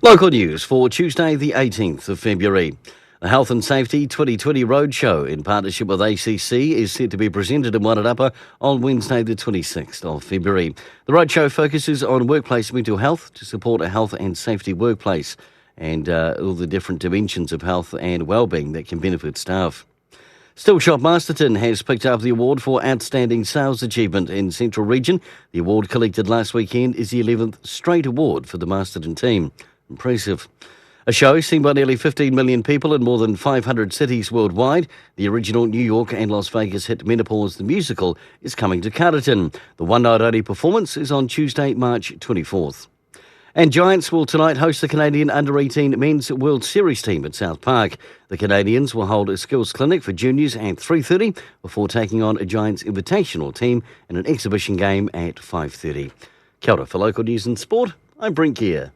Local news for Tuesday the 18th of February. The Health and Safety 2020 Roadshow in partnership with ACC is set to be presented in Wairarapa on Wednesday the 26th of February. The roadshow focuses on workplace mental health to support a health and safety workplace and all the different dimensions of health and wellbeing that can benefit staff. Still Shop Masterton has picked up the award for Outstanding Sales Achievement in Central Region. The award collected last weekend is the 11th straight award for the Masterton team. Impressive. A show seen by nearly 15 million people in more than 500 cities worldwide, the original New York and Las Vegas hit Menopause the Musical is coming to Carterton. The one-night-only performance is on Tuesday, March 24th. And Giants will tonight host the Canadian Under-18 Men's World Series team at South Park. The Canadians will hold a skills clinic for juniors at 3:30 before taking on a Giants Invitational team in an exhibition game at 5:30. Kia ora for local news and sport, I'm Brent Gare.